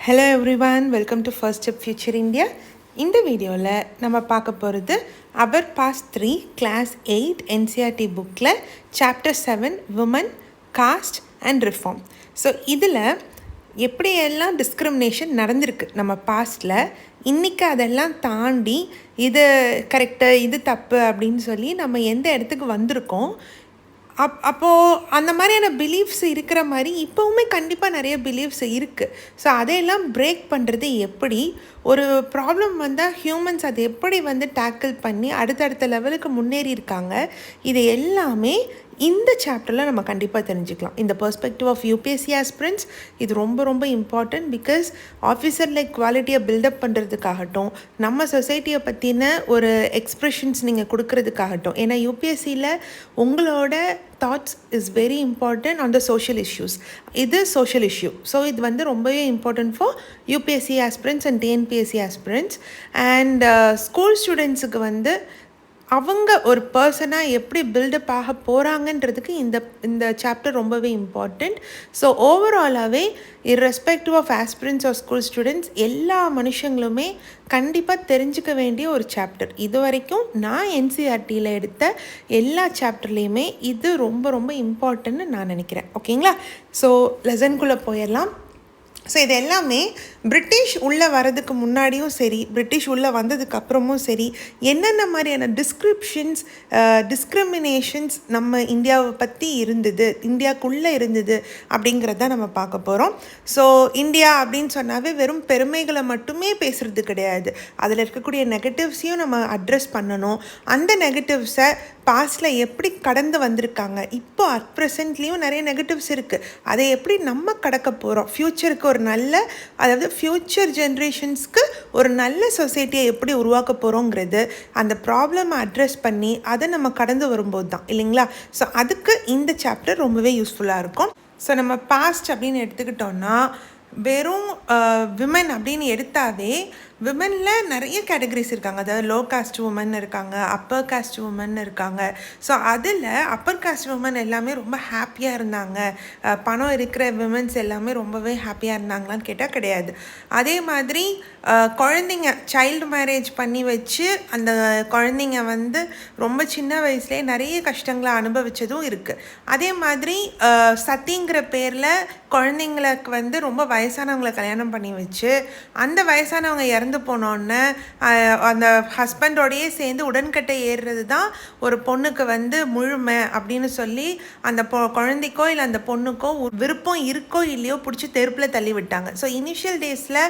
Hello everyone, welcome to first step future India. இந்த வீடியோவில் நம்ம பார்க்க போகிறது அவர் பாஸ் 3 கிளாஸ் 8 என்சிஆர்டி புக்கில் chapter 7 women cost and reform. So இதில் எப்படியெல்லாம் டிஸ்கிரிமினேஷன் நடந்திருக்கு நம்ம பாஸ்டில், இன்றைக்கி அதெல்லாம் தாண்டி இது கரெக்டு இது தப்பு அப்படின்னு சொல்லி நம்ம எந்த இடத்துக்கு வந்திருக்கோம். அப்போது அந்த மாதிரியான பிலீஃப்ஸ் இருக்கிற மாதிரி இப்போவுமே கண்டிப்பாக நிறைய பிலீஃப்ஸ் இருக்குது. ஸோ அதையெல்லாம் பிரேக் பண்ணுறது எப்படி, ஒரு ப்ராப்ளம் வந்தால் ஹியூமன்ஸ் அதை எப்படி டேக்கிள் பண்ணி அடுத்தடுத்த லெவலுக்கு முன்னேறி இருக்காங்க, இது எல்லாமே இந்த சாப்டரில் நம்ம கண்டிப்பாக தெரிஞ்சுக்கலாம். இந்த பெர்ஸ்பெக்டிவ் ஆஃப் யூபிஎஸ்சி ஆஸ்பிரண்ட்ஸ் இது ரொம்ப ரொம்ப இம்பார்ட்டன்ட். பிகாஸ் ஆஃபீஸர் லைக் குவாலிட்டியை பில்டப் பண்ணுறதுக்காகட்டும், நம்ம சொசைட்டியை பற்றின ஒரு எக்ஸ்ப்ரெஷன்ஸ் நீங்கள் கொடுக்கறதுக்காகட்டும். ஏன்னா யூபிஎஸ்சியில் உங்களோட thoughts is very important on the social issues. இது சோஷியல் இஷ்யூ. ஸோ இது ரொம்பவே important for UPSC aspirants and TNPSC aspirants. And school ஸ்டூடெண்ட்ஸுக்கு அவங்க ஒரு பர்சனாக எப்படி பில்டப் ஆக போகிறாங்கன்றதுக்கு இந்த சாப்டர் ரொம்பவே இம்பார்ட்டண்ட். ஸோ ஓவராலாகவே irrespective of aspirants or school students எல்லா மனுஷங்களுமே கண்டிப்பாக தெரிஞ்சுக்க வேண்டிய ஒரு சாப்டர். இது வரைக்கும் நான் என்சிஆர்டியில் எடுத்த எல்லா சாப்டர்லேயுமே இது ரொம்ப ரொம்ப இம்பார்ட்டன்ட்னு நான் நினைக்கிறேன். ஓகேங்களா? ஸோ லெசன்குள்ளே போயிடலாம். ஸோ இது எல்லாமே பிரிட்டிஷ் உள்ளே வரதுக்கு முன்னாடியும் சரி, பிரிட்டிஷ் உள்ளே வந்ததுக்கு அப்புறமும் சரி, என்னென்ன மாதிரியான டிஸ்கிரிமினேஷன்ஸ் நம்ம இந்தியாவை பற்றி இருந்தது, இந்தியாவுக்குள்ளே இருந்தது அப்படிங்கிறத நம்ம பார்க்க போகிறோம். ஸோ இந்தியா அப்படின்னு சொன்னாவே வெறும் பெருமைகளை மட்டுமே பேசுகிறது கிடையாது, அதில் இருக்கக்கூடிய நெகட்டிவ்ஸையும் நம்ம அட்ரெஸ் பண்ணணும். அந்த நெகட்டிவ்ஸை பாஸ்டில் எப்படி கடந்து வந்திருக்காங்க, இப்போ அட் ப்ரெசென்ட்லேயும் நிறைய நெகட்டிவ்ஸ் இருக்குது, அதை எப்படி நம்ம கடக்க போகிறோம், ஃப்யூச்சருக்கு ஒரு நல்ல, அதாவது ஃப்யூச்சர் ஜென்ரேஷன்ஸ்க்கு ஒரு நல்ல சொசைட்டியை எப்படி உருவாக்க போகிறோங்கிறது, அந்த ப்ராப்ளமை அட்ரெஸ் பண்ணி அதை நம்ம கடந்து வரும்போது தான், இல்லைங்களா? ஸோ அதுக்கு இந்த சாப்டர் ரொம்பவே யூஸ்ஃபுல்லாக இருக்கும். ஸோ நம்ம பாஸ்ட் அப்படின்னு எடுத்துக்கிட்டோன்னா வெறும் விமன் அப்படின்னு எடுத்தாவே விமனில் நிறைய கேட்டகரிஸ் இருக்காங்க. அதாவது லோ காஸ்ட் உமன் இருக்காங்க, அப்பர் காஸ்ட் உமன் இருக்காங்க. ஸோ அதில் அப்பர் காஸ்ட் உமன் எல்லாமே ரொம்ப ஹாப்பியாக இருந்தாங்க, பணம் இருக்கிற விமன்ஸ் எல்லாமே ரொம்பவே ஹாப்பியாக இருந்தாங்களான்னு கேட்டால் கிடையாது. அதே மாதிரி குழந்தைங்க சைல்டு மேரேஜ் பண்ணி வச்சு அந்த குழந்தைங்க ரொம்ப சின்ன வயசுலேயே நிறைய கஷ்டங்களை அனுபவித்ததும் இருக்குது. அதே மாதிரி சத்திங்கிற பேரில் குழந்தைங்களுக்கு ரொம்ப வயசானவங்களை கல்யாணம் பண்ணி வச்சு அந்த வயசானவங்க இறந்து போனோன்னு அந்த ஹஸ்பண்டோடையே சேர்ந்து உடன்கட்டை ஏறுறது தான் ஒரு பொண்ணுக்கு முழுமை அப்படின்னு சொல்லி அந்த குழந்தைக்கோ இல்லை அந்த பொண்ணுக்கோ விருப்பம் இருக்கோ இல்லையோ பிடிச்சி தெருப்பில் தள்ளி விட்டாங்க. ஸோ இனிஷியல் டேஸில்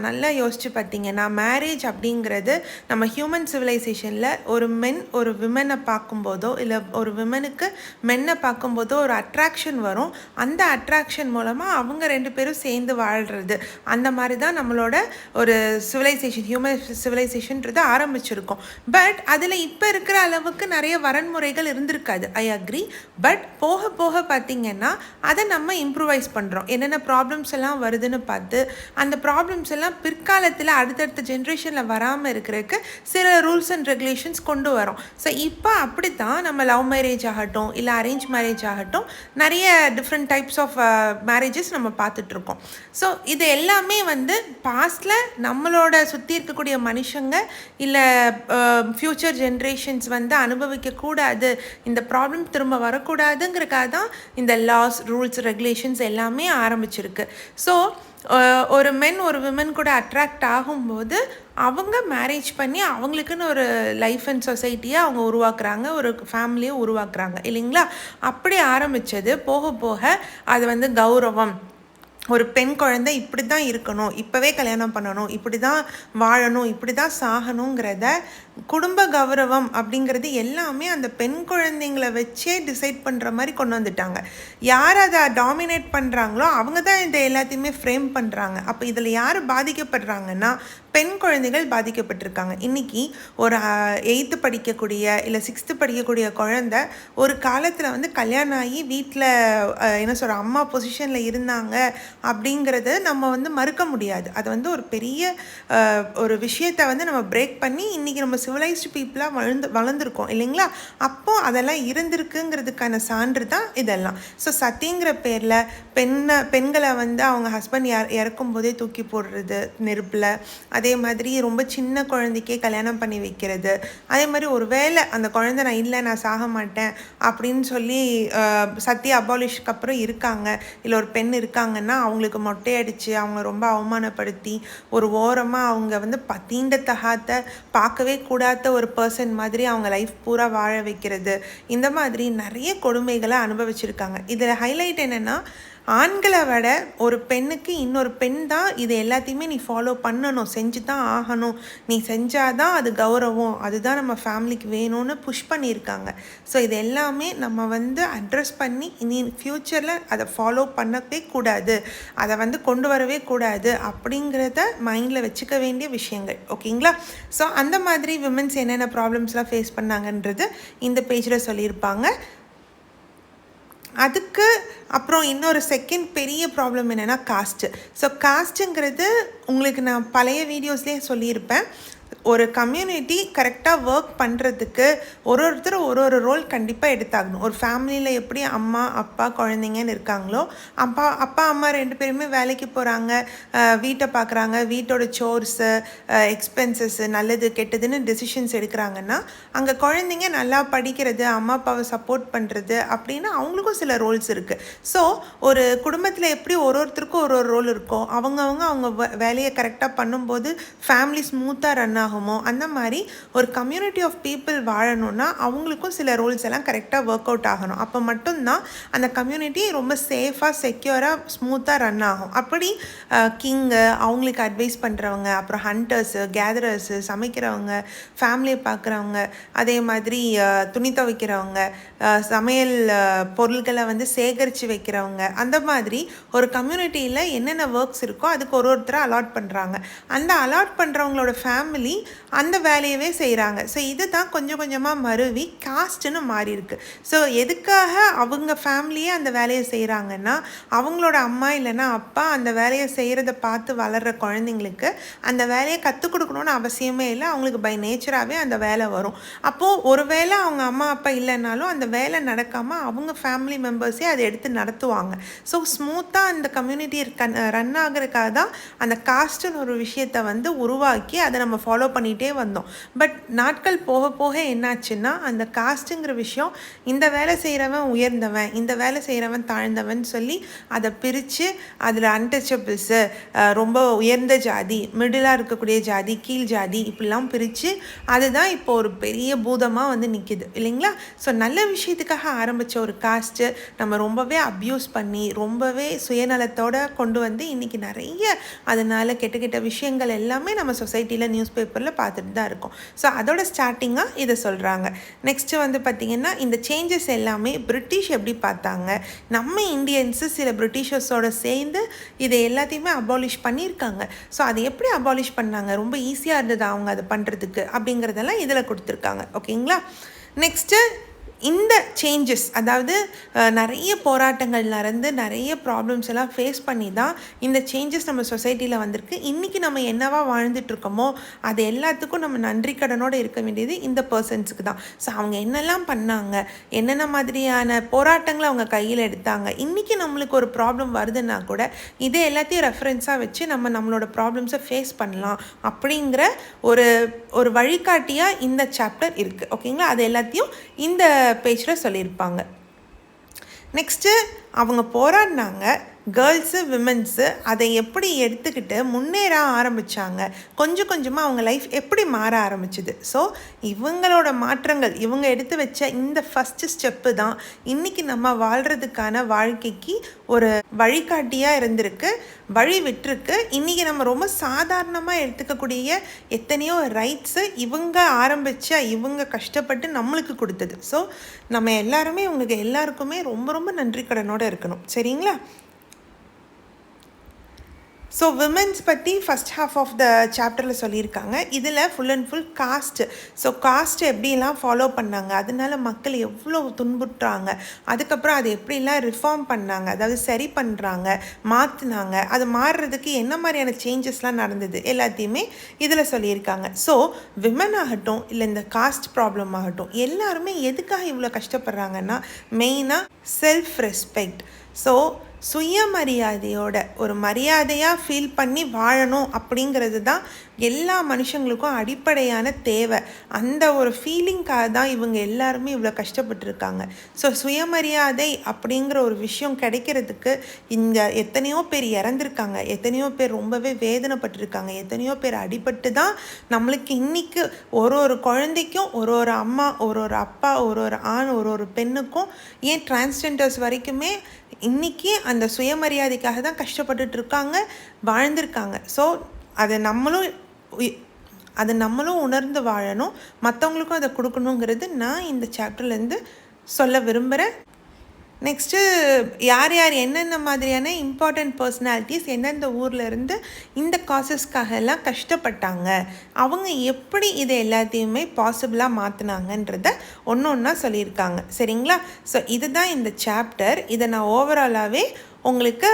நல்லா யோசிச்சு பார்த்தீங்கன்னா மேரேஜ் அப்படிங்கிறது நம்ம ஹியூமன் சிவிலைசேஷனில் ஒரு மென் ஒரு விமனை பார்க்கும்போதோ இல்லை ஒரு விமனுக்கு மென்னை பார்க்கும்போதோ ஒரு அட்ராக்ஷன் வரும். அந்த அட்ராக்ஷன் மூலமாக அவங்க ரெண்டு பேரும் சேர்ந்து வாழ்கிறது, அந்த மாதிரி தான் நம்மளோட ஒரு சிவிலைசேஷன், ஹியூமன் சிவிலைசேஷன்றது ஆரம்பிச்சிருக்கோம். பட் அதில் இப்போ இருக்கிற அளவுக்கு நிறைய வரன்முறைகள் இருந்திருக்காது, ஐ அக்ரி. பட் போக போக பார்த்திங்கன்னா அதை நம்ம இம்ப்ரூவைஸ் பண்ணுறோம். என்னென்ன ப்ராப்ளம்ஸ் எல்லாம் வருதுன்னு பார்த்து அந்த ப்ராப்ளம்ஸ் எல்லாம் பிற்காலத்தில் அடுத்தடுத்த ஜென்ரேஷனில் வராமல் இருக்கிறதுக்கு சில ரூல்ஸ் அண்ட் ரெகுலேஷன்ஸ் கொண்டு வரோம். ஸோ இப்போ அப்படி தான் நம்ம லவ் மேரேஜ் ஆகட்டும் இல்லை அரேஞ்ச் மேரேஜ் ஆகட்டும் நிறைய டிஃப்ரெண்ட் டைப்ஸ் ஆஃப் மேரேஜஸ் நம்ம பார்த்துட்ருக்கோம். ஸோ இது எல்லாமே பாஸ்டில் நம்மளோட சுற்றி இருக்கக்கூடிய மனுஷங்க இல்லை ஃப்யூச்சர் ஜென்ரேஷன்ஸ் அனுபவிக்கக்கூடாது, இந்த ப்ராப்ளம் திரும்ப வரக்கூடாதுங்கிறக்காக தான் இந்த லாஸ் ரூல்ஸ் ரெகுலேஷன்ஸ் எல்லாமே ஆரம்பிச்சிருக்கு. ஸோ ஒரு மென் ஒரு விமன் கூட அட்ராக்ட் ஆகும்போது அவங்க மேரேஜ் பண்ணி அவங்களுக்குன்னு ஒரு லைஃப் அண்ட் சொசைட்டியை அவங்க உருவாக்குறாங்க, ஒரு ஃபேமிலியை உருவாக்குறாங்க, இல்லைங்களா? அப்படி ஆரம்பித்தது போக போக அது கௌரவம், ஒரு பெண் குழந்தை இப்படி தான் இருக்கணும், இப்போவே கல்யாணம் பண்ணணும், இப்படி தான் வாழணும், இப்படி தான் சாகணுங்கிறத, குடும்ப கௌரவம் அப்படிங்கிறது எல்லாமே அந்த பெண் குழந்தைங்களை வச்சே டிசைட் பண்ணுற மாதிரி கொண்டு வந்துட்டாங்க. யார் அதை டாமினேட் பண்ணுறாங்களோ அவங்க தான் இந்த எல்லாத்தையுமே ஃப்ரேம் பண்ணுறாங்க. அப்போ இதில் யார் பாதிக்கப்படுறாங்கன்னா பெண் குழந்தைகள் பாதிக்கப்பட்டிருக்காங்க. இன்றைக்கி ஒரு 8th படிக்கக்கூடிய இல்லை 6th படிக்கக்கூடிய குழந்தை ஒரு காலத்தில் கல்யாணம் ஆகி வீட்டில் அம்மா பொசிஷனில் இருந்தாங்க அப்படிங்கிறத நம்ம மறுக்க முடியாது. அது ஒரு பெரிய ஒரு விஷயத்தை நம்ம பிரேக் பண்ணி இன்றைக்கி நம்ம சிவிலைஸ்டு பீப்புளாக வளர்ந்துருக்கோம் இல்லைங்களா? அப்போது அதெல்லாம் இருந்திருக்குங்கிறதுக்கான சான்று தான் இதெல்லாம். ஸோ சத்திங்கிற பேரில் பெண்களை வந்து அவங்க ஹஸ்பண்ட் இறக்கும் போதே தூக்கி போடுறது நெருப்பில், அதே மாதிரி ரொம்ப சின்ன குழந்தைக்கே கல்யாணம் பண்ணி வைக்கிறது, அதே மாதிரி ஒரு வேளை அந்த குழந்தை நான் இல்லை நான் சாக மாட்டேன் அப்படின்னு சொல்லி சத்தி அபாலிஷ்க்கு அப்புறம் இருக்காங்க, இல்லை ஒரு பெண் இருக்காங்கன்னா அவங்களுக்கு மொட்டையடித்து அவங்க ரொம்ப அவமானப்படுத்தி ஒரு ஓரமாக அவங்க வந்து தீண்டத்தகாத பார்க்கவே கூடாத ஒரு பர்சன் மாதிரி அவங்க லைஃப் பூரா வாழ வைக்கிறது, இந்த மாதிரி நிறைய கொடுமைகளை அனுபவிச்சிருக்காங்க. இதில் ஹைலைட் என்னென்னா, ஆண்களை விட ஒரு பெண்ணுக்கு இன்னொரு பெண் தான் இது எல்லாத்தையுமே நீ ஃபாலோ பண்ணணும், செஞ்சு தான் ஆகணும், நீ செஞ்சாதான் அது கௌரவம், அதுதான் நம்ம ஃபேமிலிக்கு வேணும்னு புஷ் பண்ணியிருக்காங்க. ஸோ இது எல்லாமே நம்ம வந்து அட்ரஸ் பண்ணி இனி ஃப்யூச்சரில் அதை ஃபாலோ பண்ணவே கூடாது, அதை வந்து கொண்டு வரவே கூடாது அப்படிங்கிறத மைண்டில் வச்சுக்க வேண்டிய விஷயங்கள். ஓகேங்களா? ஸோ அந்த மாதிரி விமென்ஸ் என்னென்ன ப்ராப்ளம்ஸ்லாம் ஃபேஸ் பண்ணாங்கன்றது இந்த பேஜில் சொல்லியிருப்பாங்க. அதுக்கு அப்புறம் இன்னொரு செகண்ட் பெரிய ப்ராப்ளம் என்னென்னா காஸ்ட்டு. ஸோ காஸ்ட்டுங்கிறது உங்களுக்கு நான் பழைய வீடியோஸ்லேயே சொல்லியிருப்பேன். ஒரு கம்யூனிட்டி கரெக்டாக ஒர்க் பண்ணுறதுக்கு ஒருத்தர் ஒரு ரோல் கண்டிப்பாக எடுத்தாகணும். ஒரு ஃபேமிலியில் எப்படி அம்மா அப்பா குழந்தைங்கன்னு இருக்காங்களோ, அப்பா அம்மா 2 பேருமே வேலைக்கு போகிறாங்க, வீட்டை பார்க்குறாங்க, வீட்டோட சோர்ஸு எக்ஸ்பென்சஸ்ஸு நல்லது கெட்டதுன்னு டெசிஷன்ஸ் எடுக்கிறாங்கன்னா, அங்கே குழந்தைங்க நல்லா படிக்கிறது, அம்மா அப்பாவை சப்போர்ட் பண்ணுறது அப்படின்னு அவங்களுக்கும் சில ரோல்ஸ் இருக்குது. ஸோ ஒரு குடும்பத்தில் எப்படி ஒருத்தருக்கும் ஒரு ரோல் இருக்கோ, அவங்க வேலையை கரெக்டாக பண்ணும்போது ஃபேமிலி ஸ்மூத்தாக ரன் ஆகுமோ, அந்த மாதிரி ஒரு கம்யூனிட்டி ஆஃப் பீப்புள் வாழணும்னா அவங்களுக்கும் சில ரோல்ஸ் எல்லாம் கரெக்டாக ஒர்க் அவுட் ஆகணும். அப்போ மட்டும்தான் அந்த கம்யூனிட்டி ரொம்ப சேஃபாக செக்யூராக ஸ்மூத்தாக ரன் ஆகும். அப்படி கிங்கு, அவங்களுக்கு அட்வைஸ் பண்ணுறவங்க, அப்புறம் ஹண்டர்ஸு, கேதரர்ஸு, சமைக்கிறவங்க, ஃபேமிலியை பார்க்குறவங்க, அதே மாதிரி துணி துவைக்கிறவங்க, சமையல் பொருட்களை வந்து சேகரித்து வைக்கிறவங்க, அந்த மாதிரி ஒரு கம்யூனிட்டியில் என்னென்ன ஒர்க்ஸ் இருக்கோ அதுக்கு ஒருத்தரை அலாட் பண்ணுறாங்க. அந்த அலாட் பண்ணுறவங்களோட ஃபேமிலி அந்த வேலையவே செய்கிறாங்க. ஸோ இது தான் கொஞ்சம் கொஞ்சமாக மருவி காஸ்ட்டுன்னு மாறி இருக்கு. ஸோ எதுக்காக அவங்க ஃபேமிலியே அந்த வேலையை செய்கிறாங்கன்னா, அவங்களோட அம்மா இல்லைன்னா அப்பா அந்த வேலையை செய்கிறத பார்த்து வளர்கிற குழந்தைங்களுக்கு அந்த வேலையை கற்றுக் கொடுக்கணுன்னு அவசியமே இல்லை, அவங்களுக்கு பை நேச்சராகவே அந்த வேலை வரும். அப்போது ஒரு வேளை அவங்க அம்மா அப்பா இல்லைன்னாலும் அந்த வேலை நடக்காமல் அவங்க ஃபேமிலி மெம்பர்ஸே அதை எடுத்து நடத்துவாங்க. ஸோ ஸ்மூத்தாக அந்த கம்யூனிட்டி ரன் ஆகிறதுக்காக தான் அந்த காஸ்ட்டுன்னு ஒரு விஷயத்தை வந்து உருவாக்கி அதை நம்ம ஃபாலோ பண்ணிகிட்டே வந்தோம். பட் நாட்கள் போக போக என்னாச்சுன்னா, அந்த காஸ்ட்டுங்கிற விஷயம் இந்த வேலை செய்கிறவன் உயர்ந்தவன், இந்த வேலை செய்கிறவன் தாழ்ந்தவன் சொல்லி அதை பிரித்து அதில் அன்டச்சபிள்ஸு, ரொம்ப உயர்ந்த ஜாதி, மிடிலாக இருக்கக்கூடிய ஜாதி, கீழ் ஜாதி, இப்படிலாம் பிரித்து அதுதான் இப்போ ஒரு பெரிய பூதமாக வந்து நிற்கிது இல்லைங்களா? ஸோ நல்ல விஷயத்துக்காக ஆரம்பித்த ஒரு காஸ்ட்டு நம்ம ரொம்பவே அப்யூஸ் பண்ணி ரொம்பவே சுயநலத்தோடு கொண்டு வந்து இன்றைக்கி நிறைய அதனால் கெட்ட கெட்ட விஷயங்கள் எல்லாமே நம்ம சொசைட்டியில் நியூஸ் பேப்பரில் பார்த்துட்டு தான் இருக்கோம். ஸோ அதோட ஸ்டார்டிங்காக இதை சொல்கிறாங்க. நெக்ஸ்ட்டு வந்து பார்த்திங்கன்னா, இந்த சேஞ்சஸ் எல்லாமே பிரிட்டிஷ் எப்படி பார்த்தாங்க, நம்ம இந்தியன்ஸு சில பிரிட்டிஷர்ஸோடு சேர்ந்து இதை எல்லாத்தையுமே அபாலிஷ் பண்ணியிருக்காங்க. ஸோ அதை எப்படி அபாலிஷ் பண்ணாங்க, ரொம்ப ஈஸியாக இருந்தது அவங்க அதை பண்ணுறதுக்கு அப்படிங்கிறதெல்லாம் இதில் கொடுத்துருக்காங்க. ஓகேங்களா? நெக்ஸ்ட்டு இந்த சேஞ்சஸ், அதாவது நிறைய போராட்டங்கள் நடந்து நிறைய ப்ராப்ளம்ஸ் எல்லாம் ஃபேஸ் பண்ணி தான் இந்த சேஞ்சஸ் நம்ம சொசைட்டியில் வந்திருக்கு. இன்றைக்கி நம்ம என்னவா வாழ்ந்துட்டுருக்கோமோ அது எல்லாத்துக்கும் நம்ம நன்றி கடனோடு இருக்க வேண்டியது இந்த பர்சன்ஸுக்கு தான். ஸோ அவங்க என்னெல்லாம் பண்ணாங்க, என்னென்ன மாதிரியான போராட்டங்களை அவங்க கையில் எடுத்தாங்க, இன்றைக்கி நம்மளுக்கு ஒரு ப்ராப்ளம் வருதுன்னா கூட இதை எல்லாத்தையும் ரெஃபரன்ஸாக வச்சு நம்மளோட ப்ராப்ளம்ஸை ஃபேஸ் பண்ணலாம் அப்படிங்கிற ஒரு வழிகாட்டியாக இந்த சாப்டர் இருக்குது. ஓகேங்களா? அது எல்லாத்தையும் இந்த பேஜில் சொல்லியிருப்பாங்க. நெக்ஸ்ட்டு அவங்க போராடினாங்க, கேர்ள்ஸு விமென்ஸு அதை எப்படி எடுத்துக்கிட்டு முன்னேற ஆரம்பித்தாங்க, கொஞ்சம் கொஞ்சமாக அவங்க லைஃப் எப்படி மாற ஆரம்பிச்சுது. ஸோ இவங்களோட மாற்றங்கள், இவங்க எடுத்து வச்ச இந்த ஃபஸ்ட்டு ஸ்டெப்பு தான் இன்றைக்கி நம்ம வாழ்கிறதுக்கான வாழ்க்கைக்கு ஒரு வழிகாட்டியாக இருந்திருக்கு, வழி விட்டுருக்கு. இன்றைக்கி நம்ம ரொம்ப சாதாரணமாக எடுத்துக்கக்கூடிய எத்தனையோ ரைட்ஸு இவங்க ஆரம்பித்த, இவங்க கஷ்டப்பட்டு நம்மளுக்கு கொடுத்தது. ஸோ நம்ம எல்லாருமே இவங்களுக்கு எல்லாருக்குமே ரொம்ப ரொம்ப நன்றி கடனோடு இருக்கணும். சரிங்களா? ஸோ விமென்ஸ் பற்றி ஃபஸ்ட் ஹாஃப் ஆஃப் த சாப்டரில் சொல்லியிருக்காங்க. இதில் full and full cost. So cost எப்படிலாம் ஃபாலோ பண்ணாங்க, அதனால மக்கள் எவ்வளோ துன்புற்றாங்க, அதுக்கப்புறம் அதை எப்படிலாம் ரிஃபார்ம் பண்ணாங்க, அதாவது சரி பண்ணுறாங்க, மாற்றினாங்க, அது மாறுறதுக்கு என்ன மாதிரியான சேஞ்சஸ்லாம் நடந்தது எல்லாத்தையுமே இதில் சொல்லியிருக்காங்க. ஸோ விமன் ஆகட்டும் இல்லை இந்த காஸ்ட் ப்ராப்ளம் ஆகட்டும், எல்லாருமே எதுக்காக இவ்வளோ கஷ்டப்படுறாங்கன்னா மெயினாக செல்ஃப் ரெஸ்பெக்ட். ஸோ சுயமரியாதையோட ஒரு மரியாதையாக ஃபீல் பண்ணி வாழணும் அப்படிங்கிறது தான் எல்லா மனுஷங்களுக்கும் அடிப்படையான தேவை. அந்த ஒரு ஃபீலிங்காக தான் இவங்க எல்லாருமே இவ்வளோ கஷ்டப்பட்டுருக்காங்க. ஸோ சுயமரியாதை அப்படிங்கிற ஒரு விஷயம் கிடைக்கிறதுக்கு இந்த எத்தனையோ பேர் இறந்துருக்காங்க, எத்தனையோ பேர் ரொம்பவே வேதனைப்பட்டிருக்காங்க, எத்தனையோ பேர் அடிபட்டு தான் நம்மளுக்கு இன்றைக்கி ஒரு ஒரு குழந்தைக்கும் ஒரு ஒரு அம்மா, ஒரு ஒரு அப்பா, ஒரு ஒரு ஆண், ஒரு ஒரு பெண்ணுக்கும், ஏன் டிரான்ஸ்ஜெண்டர்ஸ் வரைக்குமே இன்றைக்கி அந்த சுயமரியாதைக்காக தான் கஷ்டப்பட்டுட்டு இருக்காங்க, வாழ்ந்திருக்காங்க. ஸோ அதை நம்மளும் உணர்ந்து வாழணும், மற்றவங்களுக்கும் அதை கொடுக்கணுங்கிறது நான் இந்த சாப்டர்லேருந்து சொல்ல விரும்புகிறேன். நெக்ஸ்ட்டு யார் யார் என்னென்ன மாதிரியான இம்பார்ட்டண்ட் பர்சனாலிட்டிஸ் எந்தெந்த ஊரில் இருந்து இந்த காசஸ்க்காக எல்லாம் கஷ்டப்பட்டாங்க, அவங்க எப்படி இதை எல்லாத்தையுமே பாசிபிளாக மாற்றினாங்கன்றத ஒன்று ஒன்றா சொல்லியிருக்காங்க. சரிங்களா? ஸோ இதுதான் இந்த சாப்டர். இதை நான் ஓவராலாகவே உங்களுக்கு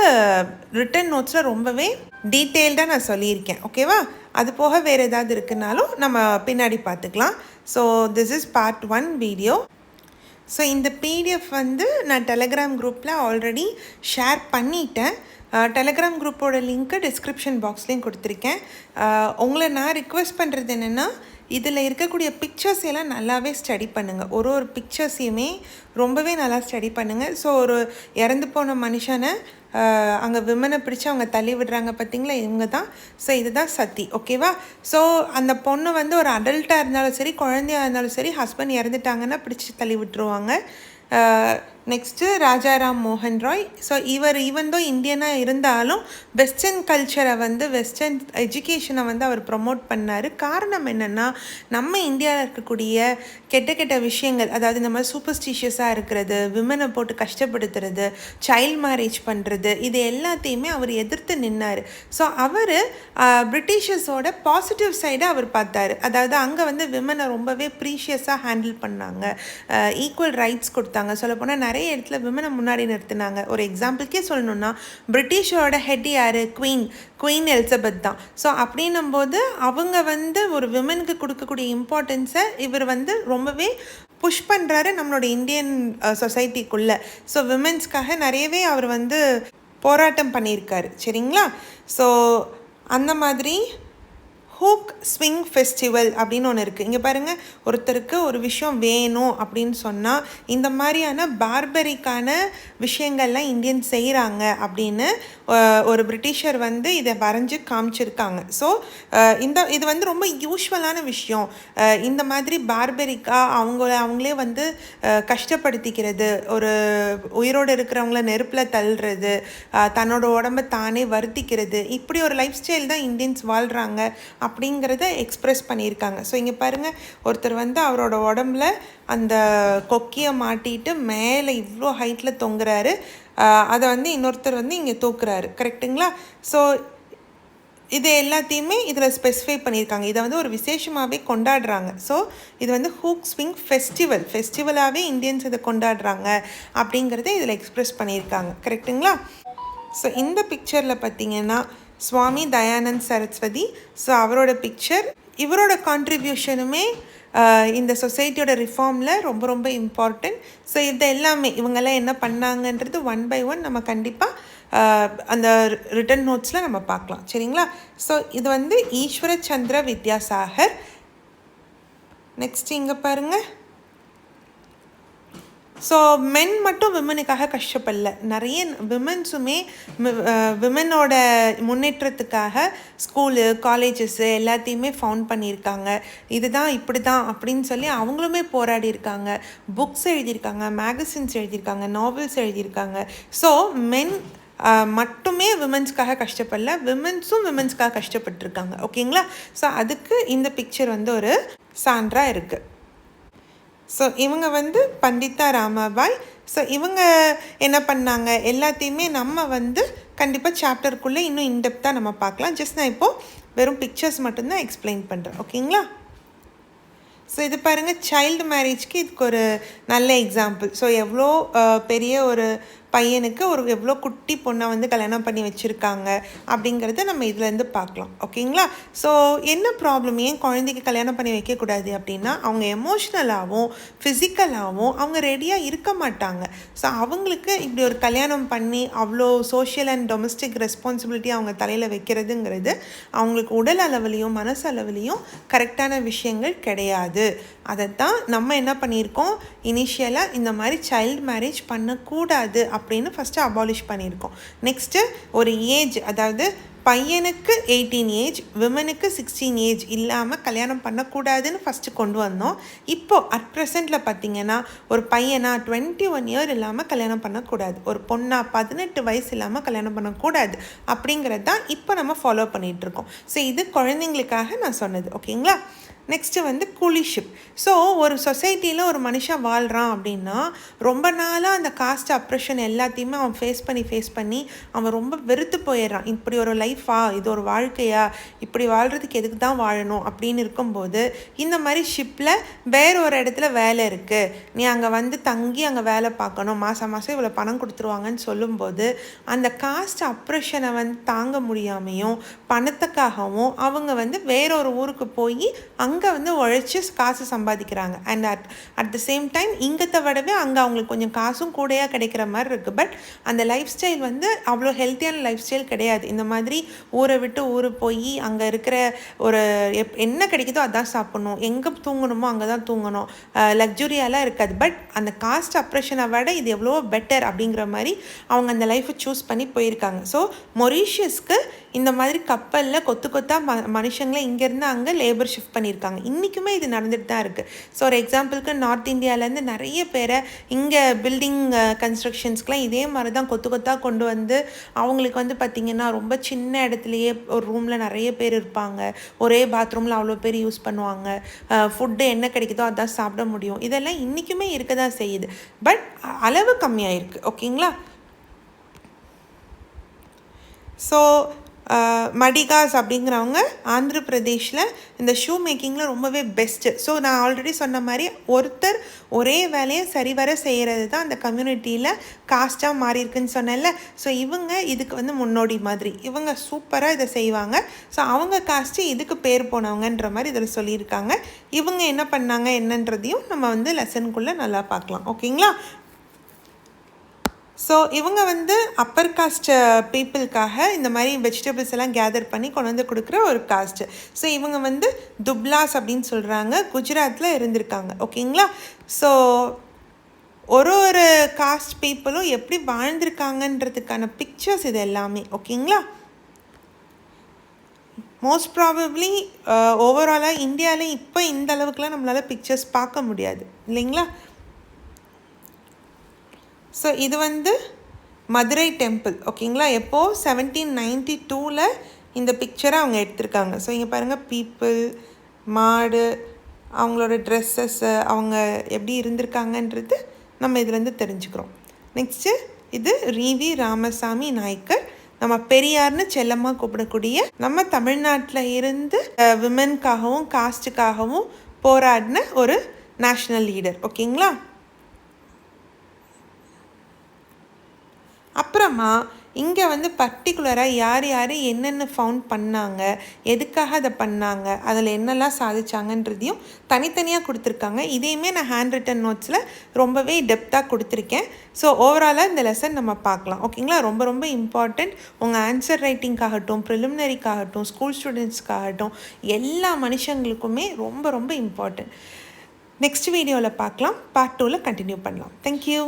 ரிட்டன் நோட்ஸில் ரொம்பவே டீட்டெயில்டாக நான் சொல்லியிருக்கேன். ஓகேவா? அது போக வேறு ஏதாவது இருக்குனாலும் நம்ம பின்னாடி பார்த்துக்கலாம். So this is part 1 video. So இந்த பிடிஎஃப் வந்து நான் டெலகிராம் குரூப்பில் ஆல்ரெடி ஷேர் பண்ணிட்டேன். டெலகிராம் குரூப்போட லிங்க்கு டிஸ்கிரிப்ஷன் பாக்ஸ்லேயும் கொடுத்துருக்கேன். உங்களை நான் ரிக்வெஸ்ட் பண்ணுறது என்னென்னா, இதில் இருக்கக்கூடிய பிக்சர்ஸ் எல்லாம் நல்லாவே ஸ்டடி பண்ணுங்கள். ஒரு ஒரு பிக்சர்ஸையுமே ரொம்பவே நல்லா ஸ்டடி பண்ணுங்கள். ஸோ ஒரு இறந்து போன மனுஷனை அங்கே விமனை பிடிச்சி அவங்க தள்ளி விடுறாங்க பார்த்தீங்களா, இவங்க தான். ஸோ இதுதான் சதி. ஓகேவா? ஸோ அந்த பொண்ணு வந்து ஒரு அடல்ட்டாக இருந்தாலும் சரி, குழந்தையாக இருந்தாலும் சரி, ஹஸ்பண்ட் இறந்துட்டாங்கன்னா பிடிச்சி தள்ளி விட்டுருவாங்க. நெக்ஸ்ட்டு ராஜாராம் மோகன் ராய். ஸோ இவர் ஈவன் தோ இந்தியனாக இருந்தாலும் வெஸ்டர்ன் கல்ச்சரை வந்து வெஸ்டர்ன் எஜுகேஷனை வந்து அவர் ப்ரொமோட் பண்ணார். காரணம் என்னென்னா, நம்ம இந்தியாவில் இருக்கக்கூடிய கெட்ட கெட்ட விஷயங்கள், அதாவது இந்த மாதிரி சூப்பர்ஸ்டிஷியஸாக இருக்கிறது, விமனை போட்டு கஷ்டப்படுத்துறது, சைல்ட் மேரேஜ் பண்ணுறது, இது எல்லாத்தையுமே அவர் எதிர்த்து நின்னார். ஸோ அவர் பிரிட்டிஷர்ஸோட பாசிட்டிவ் சைடை அவர் பார்த்தார். அதாவது அங்கே வந்து விமனை ரொம்பவே ப்ரீஷியஸாக ஹேண்டில் பண்ணாங்க, ஈக்குவல் ரைட்ஸ் கொடுத்தாங்க. சொல்லப்போனால் நிறைய இடத்துல விமனை முன்னாடி நிறுத்தினாங்க. ஒரு எக்ஸாம்பிளுக்கே சொல்லணுன்னா, பிரிட்டிஷோட ஹெட் யார்? குவீன் எலிசபெத் தான். ஸோ அப்படின்னும்போது அவங்க வந்து ஒரு விமனுக்கு கொடுக்கக்கூடிய இம்பார்ட்டன்ஸை இவர் வந்து ரொம்பவே புஷ் பண்ணுறாரு நம்மளோட இந்தியன் சொசைட்டிக்குள்ளே. ஸோ விமென்ஸ்க்காக நிறையவே அவர் வந்து போராட்டம் பண்ணியிருக்காரு. சரிங்களா? ஸோ அந்த மாதிரி ஹூக் ஸ்விங் ஃபெஸ்டிவல் அப்படின்னு ஒன்று இருக்குது. இங்கே பாருங்கள், ஒருத்தருக்கு ஒரு விஷயம் வேணும் அப்படின்னு சொன்னால் இந்த மாதிரியான பார்பரிக்கான விஷயங்கள்லாம் இந்தியன் செய்கிறாங்க அப்படின்னு ஒரு பிரிட்டிஷர் வந்து இதை வரைஞ்சி காமிச்சிருக்காங்க. ஸோ இது வந்து ரொம்ப யூஸ்வலான விஷயம். இந்த மாதிரி பார்பரிக்காக அவங்களே வந்து கஷ்டப்படுத்திக்கிறது, ஒரு உயிரோடு இருக்கிறவங்கள நெருப்பில் தள்ளுறது, தன்னோட உடம்பை தானே வருத்திக்கிறது, இப்படி ஒரு லைஃப் ஸ்டைல் தான் இந்தியன்ஸ் வாழ்கிறாங்க அப்படிங்கிறத எக்ஸ்ப்ரெஸ் பண்ணியிருக்காங்க. ஸோ இங்கே பாருங்கள், ஒருத்தர் வந்து அவரோட உடம்புல அந்த கொக்கியை மாட்டிட்டு மேலே இவ்வளோ ஹைட்டில் தொங்குறாரு. அதை வந்து இன்னொருத்தர் வந்து இங்கே தூக்குறாரு. கரெக்டுங்களா? ஸோ இது எல்லாத்தையுமே இதில் ஸ்பெசிஃபை பண்ணியிருக்காங்க. இதை வந்து ஒரு விசேஷமாகவே கொண்டாடுறாங்க. ஸோ இது வந்து ஹூக் ஸ்விங் ஃபெஸ்டிவலாகவே இந்தியன்ஸ் இதை கொண்டாடுறாங்க அப்படிங்கிறத இதில் எக்ஸ்ப்ரெஸ் பண்ணியிருக்காங்க. கரெக்டுங்களா? ஸோ இந்த பிக்சரில் பார்த்திங்கன்னா சுவாமி தயானந்த் சரஸ்வதி. ஸோ அவரோட பிக்சர், இவரோட கான்ட்ரிபியூஷனுமே இந்த சொசைட்டியோட ரிஃபார்மில் ரொம்ப ரொம்ப இம்பார்ட்டன்ட். ஸோ இது எல்லாமே இவங்கெல்லாம் என்ன பண்ணாங்கன்றது 1 by 1 நம்ம கண்டிப்பாக அந்த ரிட்டன் நோட்ஸில் நம்ம பார்க்கலாம். சரிங்களா? ஸோ இது வந்து ஈஸ்வர சந்திர வித்யாசாகர். நெக்ஸ்ட் இங்கே பாருங்கள். ஸோ மென் மட்டும் விமனுக்காக கஷ்டப்படல, நிறைய விமன்ஸுமே விமனோட முன்னேற்றத்துக்காக ஸ்கூலு, காலேஜஸ்ஸு எல்லாத்தையுமே ஃபவுண்ட் பண்ணியிருக்காங்க. இதுதான் இப்படி தான் அப்படின்னு சொல்லி அவங்களுமே போராடி இருக்காங்க. புக்ஸ் எழுதியிருக்காங்க, மேகசின்ஸ் எழுதியிருக்காங்க, நாவல்ஸ் எழுதியிருக்காங்க. ஸோ மென் மட்டுமே விமன்ஸ்க்காக கஷ்டப்படல, விமன்ஸுக்காக கஷ்டப்பட்டுருக்காங்க. ஓகேங்களா? ஸோ அதுக்கு இந்த பிக்சர் வந்து ஒரு சான்றாக இருக்குது. ஸோ இவங்க வந்து பண்டிதா ராமாபாய். ஸோ இவங்க என்ன பண்ணாங்க, எல்லாத்தையுமே நம்ம வந்து கண்டிப்பாக சாப்டருக்குள்ளே இன்னும் இன்டெப்த்தாக நம்ம பார்க்கலாம். ஜஸ்ட் நான் இப்போது வெறும் பிக்சர்ஸ் மட்டும்தான் எக்ஸ்பிளைன் பண்ணுறேன். ஓகேங்களா? ஸோ இது பாருங்கள், சைல்டு மேரேஜ்க்கு இதுக்கு ஒரு நல்ல எக்ஸாம்பிள். ஸோ எவ்வளோ பெரிய ஒரு பையனுக்கு ஒரு எவ்வளோ குட்டி பொண்ணை வந்து கல்யாணம் பண்ணி வச்சுருக்காங்க அப்படிங்கிறத நம்ம இதுலேருந்து பார்க்கலாம். ஓகேங்களா? ஸோ என்ன ப்ராப்ளம், ஏன் குழந்தைக்கு கல்யாணம் பண்ணி வைக்கக்கூடாது அப்படின்னா, அவங்க எமோஷ்னலாகவும் ஃபிசிக்கலாகவும் அவங்க ரெடியாக இருக்க மாட்டாங்க. ஸோ அவங்களுக்கு இப்படி ஒரு கல்யாணம் பண்ணி அவ்வளோ சோஷியல் அண்ட் டொமஸ்டிக் ரெஸ்பான்சிபிலிட்டி அவங்க தலையில் வைக்கிறதுங்கிறது அவங்களுக்கு உடல் அளவுலேயும் மனசு அளவுலேயும் கரெக்டான விஷயங்கள் கிடையாது. அதைத்தான் நம்ம என்ன பண்ணியிருக்கோம், இனிஷியலாக இந்த மாதிரி சைல்டு மேரேஜ் பண்ணக்கூடாது அப்படின்னு ஃபஸ்ட்டு அபாலிஷ் பண்ணியிருக்கோம். நெக்ஸ்ட்டு ஒரு ஏஜ், அதாவது பையனுக்கு 18 ஏஜ், விமனுக்கு 16 ஏஜ் இல்லாமல் கல்யாணம் பண்ணக்கூடாதுன்னு ஃபஸ்ட்டு கொண்டு வந்தோம். இப்போது அட் ப்ரெசென்ட்டில் பார்த்திங்கன்னா ஒரு பையனா 21 இயர் இல்லாமல் கல்யாணம் பண்ணக்கூடாது, ஒரு பொண்ணா 18 வயசு இல்லாமல் கல்யாணம் பண்ணக்கூடாது அப்படிங்கிறது தான் இப்போ நம்ம ஃபாலோ பண்ணிகிட்ருக்கோம். ஸோ இது குழந்தைங்களுக்காக நான் சொன்னது. ஓகேங்களா? நெக்ஸ்ட்டு வந்து கூலிஷிப். ஸோ ஒரு சொசைட்டியில் ஒரு மனுஷன் வாழ்கிறான் அப்படின்னா ரொம்ப நாளாக அந்த காஸ்ட் அப்ரெஷன் எல்லாத்தையுமே அவன் ஃபேஸ் பண்ணி அவன் ரொம்ப வெறுத்து போயிடுறான். இப்படி ஒரு லைஃபா, இது ஒரு வாழ்க்கையா, இப்படி வாழ்கிறதுக்கு எதுக்கு தான் வாழணும் அப்படின்னு இருக்கும்போது இந்த மாதிரி ஷிப்பில் வேற ஒரு இடத்துல வேலை இருக்குது, நீ அங்கே வந்து தங்கி அங்கே வேலை பார்க்கணும், மாதம் இவ்வளோ பணம் கொடுத்துருவாங்கன்னு சொல்லும்போது அந்த காஸ்ட் அப்ரெஷனை வந்து தாங்க முடியாமையும் பணத்துக்காகவும் அவங்க வந்து வேற ஒரு ஊருக்கு போய் அங்கே வந்து உழைச்சி காசு சம்பாதிக்கிறாங்க. And at the same time இங்கத்தை விடவே அங்கே அவங்களுக்கு கொஞ்சம் காசும் கூடையாக கிடைக்கிற மாதிரி இருக்குது. பட் அந்த லைஃப் ஸ்டைல் வந்து அவ்வளோ ஹெல்த்தியான லைஃப் ஸ்டைல் கிடையாது. இந்த மாதிரி ஊரை விட்டு ஊர் போய் அங்கே இருக்கிற ஒரு என்ன கிடைக்குதோ அதான் சாப்பிட்ணும், எங்கே தூங்கணுமோ அங்கே தான் தூங்கணும், லக்ஸுரியாலாம் இருக்காது. பட் அந்த காஸ்ட் அப்ரெஷனை விட இது எவ்வளோ பெட்டர் அப்படிங்கிற மாதிரி அவங்க அந்த லைஃப்பை சூஸ் பண்ணி போயிருக்காங்க. ஸோ மொரீஷியஸ்க்கு இந்த மாதிரி கப்பலில் கொத்தாக மனுஷங்களை இங்கேருந்து அங்கே லேபர் ஷிஃப்ட் பண்ணியிருக்காங்க. இன்றைக்குமே இது நடந்துட்டு தான் இருக்குது. ஸோ ஒரு எக்ஸாம்பிளுக்கு நார்த் இந்தியாவிலேருந்து நிறைய பேரை இங்கே பில்டிங் கன்ஸ்ட்ரக்ஷன்ஸ்க்கெலாம் இதே மாதிரி தான் கொத்தாக கொண்டு வந்து அவங்களுக்கு வந்து பார்த்திங்கன்னா ரொம்ப சின்ன இடத்துலையே ஒரு ரூமில் நிறைய பேர் இருப்பாங்க, ஒரே பாத்ரூமில் அவ்வளோ பேர் யூஸ் பண்ணுவாங்க, ஃபுட்டு என்ன கிடைக்குதோ அதான் சாப்பிட முடியும். இதெல்லாம் இன்றைக்குமே இருக்க தான் செய்யுது. பட் அளவு கம்மியாக இருக்குது. ஓகேங்களா? ஸோ மடிகாஸ் அப்படிங்கிறவங்க ஆந்திர பிரதேஷில் இந்த ஷூ மேக்கிங்கில் ரொம்பவே பெஸ்ட்டு. ஸோ நான் ஆல்ரெடி சொன்ன மாதிரி ஒருத்தர் ஒரே வேலையை சரிவர செய்கிறது தான் அந்த கம்யூனிட்டியில் காஸ்ட்டாக மாறி இருக்குன்னு சொன்னேன்ல. ஸோ இவங்க இதுக்கு வந்து முன்னோடி மாதிரி, இவங்க சூப்பராக இதை செய்வாங்க. ஸோ அவங்க காஸ்ட்டு இதுக்கு பேர் போனவங்கன்ற மாதிரி இதில் சொல்லியிருக்காங்க. இவங்க என்ன பண்ணாங்க என்னன்றதையும் நம்ம வந்து லெசனுக்குள்ளே நல்லா பார்க்கலாம். ஓகேங்களா? ஸோ இவங்க வந்து அப்பர் காஸ்ட் பீப்புளுக்காக இந்த மாதிரி வெஜிடபிள்ஸ் எல்லாம் கேதர் பண்ணி கொண்டு வந்து கொடுக்குற ஒரு காஸ்ட்டு. ஸோ இவங்க வந்து துப்லாஸ் அப்படின்னு சொல்கிறாங்க, குஜராத்தில் இருந்திருக்காங்க. ஓகேங்களா? ஸோ ஒரு காஸ்ட் பீப்புளும் எப்படி வாழ்ந்திருக்காங்கன்றதுக்கான பிக்சர்ஸ் இது எல்லாமே. ஓகேங்களா? மோஸ்ட் ப்ராபப்ளி ஓவராலாக இந்தியாவில் இப்போ இந்த அளவுக்குலாம் நம்மளால் பிக்சர்ஸ் பார்க்க முடியாது இல்லைங்களா? ஸோ இது வந்து மதுரை டெம்பிள். ஓகேங்களா? எப்போது 1792 இந்த பிக்சரை அவங்க எடுத்திருக்காங்க. ஸோ இங்கே பாருங்கள், பீப்புள், மாடு, அவங்களோட ட்ரெஸ்ஸஸ்ஸு, அவங்க எப்படி இருந்திருக்காங்கன்றது நம்ம இதுலேருந்து தெரிஞ்சுக்கிறோம். நெக்ஸ்ட்டு இது ரிவி ராமசாமி நாயக்கர், நம்ம பெரியார்னு செல்லமாக கூப்பிடக்கூடிய நம்ம தமிழ்நாட்டில் இருந்து விமென்காகவும் காஸ்ட்டுக்காகவும் போராடின ஒரு நேஷ்னல் லீடர். ஓகேங்களா? அப்புறமா இங்கே வந்து பர்டிகுலராக யார் யார் என்னென்ன ஃபவுண்ட் பண்ணாங்க, எதுக்காக அதை பண்ணாங்க, அதில் என்னெல்லாம் சாதிச்சாங்கன்றதையும் தனித்தனியாக கொடுத்துருக்காங்க. இதையுமே நான் ஹேண்ட் ரிட்டன் நோட்ஸில் ரொம்பவே டெப்த்தாக கொடுத்துருக்கேன். ஸோ ஓவராலாக இந்த லெசன் நம்ம பார்க்கலாம். ஓகேங்களா? ரொம்ப ரொம்ப இம்பார்ட்டண்ட். உங்கள் ஆன்சர் ரைட்டிங்காகட்டும், ப்ரிலிமினரிக்காகட்டும், ஸ்கூல் ஸ்டூடெண்ட்ஸ்க்காகட்டும், எல்லா மனுஷங்களுக்குமே ரொம்ப ரொம்ப இம்பார்ட்டண்ட். நெக்ஸ்ட் வீடியோவில் பார்க்கலாம். பார்ட் 2ல் கண்டினியூ பண்ணலாம். தேங்க்யூ.